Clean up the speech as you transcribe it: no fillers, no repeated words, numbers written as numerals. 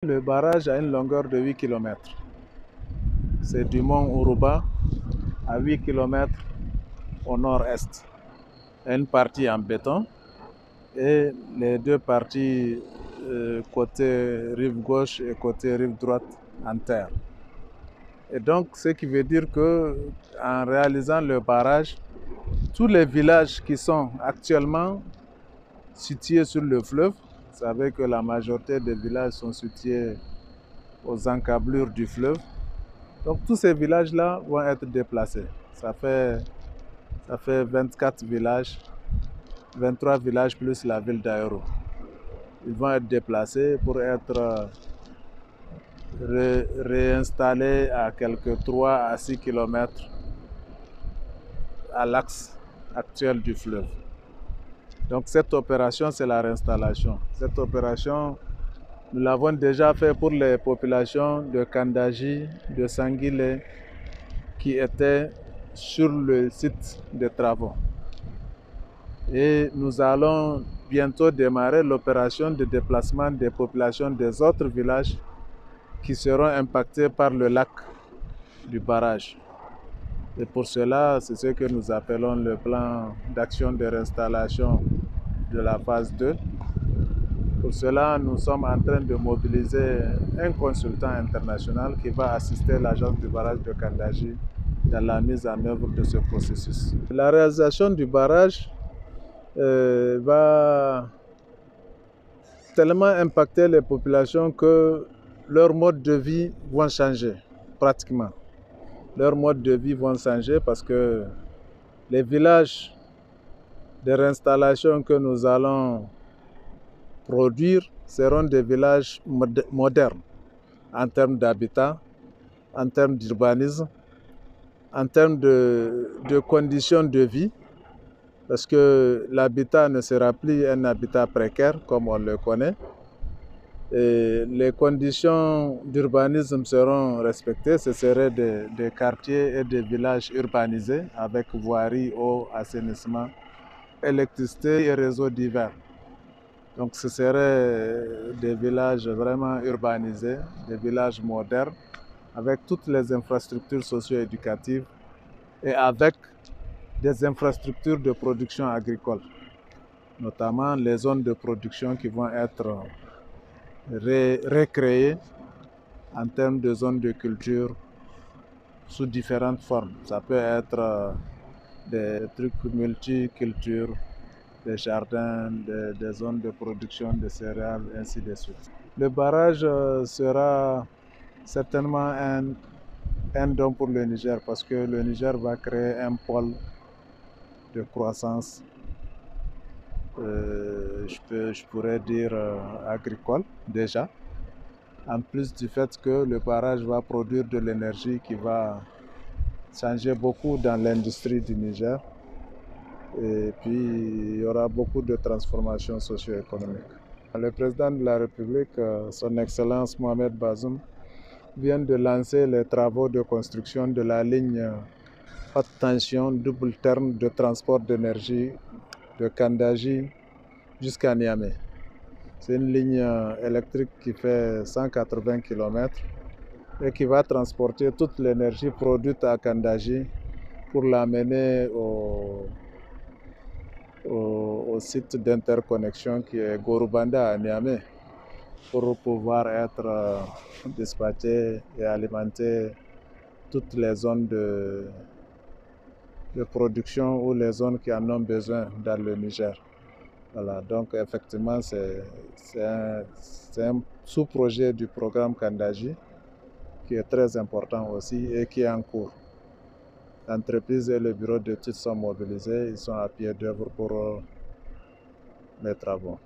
Le barrage a une longueur de 8 km. C'est du mont Uruba à 8 km au nord-est. Une partie en béton et les deux parties côté rive gauche et côté rive droite en terre. Et donc, ce qui veut dire que en réalisant le barrage, tous les villages qui sont actuellement situés sur le fleuve, vous savez que la majorité des villages sont situés aux encablures du fleuve. Donc tous ces villages-là vont être déplacés. Ça fait 24 villages, 23 villages plus la ville d'Aéro. Ils vont être déplacés pour être réinstallés à quelques 3 à 6 km à l'axe actuel du fleuve. Donc cette opération, c'est la réinstallation. Cette opération, nous l'avons déjà fait pour les populations de Kandaji, de Sanguilé, qui étaient sur le site des travaux. Et nous allons bientôt démarrer l'opération de déplacement des populations des autres villages qui seront impactés par le lac du barrage. Et pour cela, c'est ce que nous appelons le plan d'action de réinstallation de la phase 2. Pour cela, nous sommes en train de mobiliser un consultant international qui va assister l'agence du barrage de Kandaji dans la mise en œuvre de ce processus. La réalisation du barrage va tellement impacter les populations que leur mode de vie vont changer pratiquement. Leur mode de vie vont changer parce que les villages de réinstallation que nous allons produire seront des villages modernes en termes d'habitat, en termes d'urbanisme, en termes de conditions de vie, parce que l'habitat ne sera plus un habitat précaire comme on le connaît. Et les conditions d'urbanisme seront respectées. Ce seraient des quartiers et des villages urbanisés avec voirie, eau, assainissement, électricité et réseaux divers. Donc ce seraient des villages vraiment urbanisés, des villages modernes, avec toutes les infrastructures socio-éducatives et avec des infrastructures de production agricole, notamment les zones de production qui vont être recréées en termes de zones de culture sous différentes formes. Ça peut être des trucs multicultures, des jardins, des zones de production de céréales, ainsi de suite. Le barrage sera certainement un don pour le Niger parce que le Niger va créer un pôle de croissance, je pourrais dire agricole déjà, en plus du fait que le barrage va produire de l'énergie qui va changer beaucoup dans l'industrie du Niger. Et puis, il y aura beaucoup de transformations socio-économiques. Le président de la République, son Excellence Mohamed Bazoum, vient de lancer les travaux de construction de la ligne haute tension double terme de transport d'énergie de Kandaji jusqu'à Niamey. C'est une ligne électrique qui fait 180 km et qui va transporter toute l'énergie produite à Kandaji pour l'amener au site d'interconnexion qui est Gorubanda à Niamey pour pouvoir être dispatché et alimenter toutes les zones de production ou les zones qui en ont besoin dans le Niger. Voilà, donc effectivement, c'est un sous-projet du programme Kandaji qui est très important aussi et qui est en cours. L'entreprise et le bureau d'études sont mobilisés, ils sont à pied d'œuvre pour les travaux.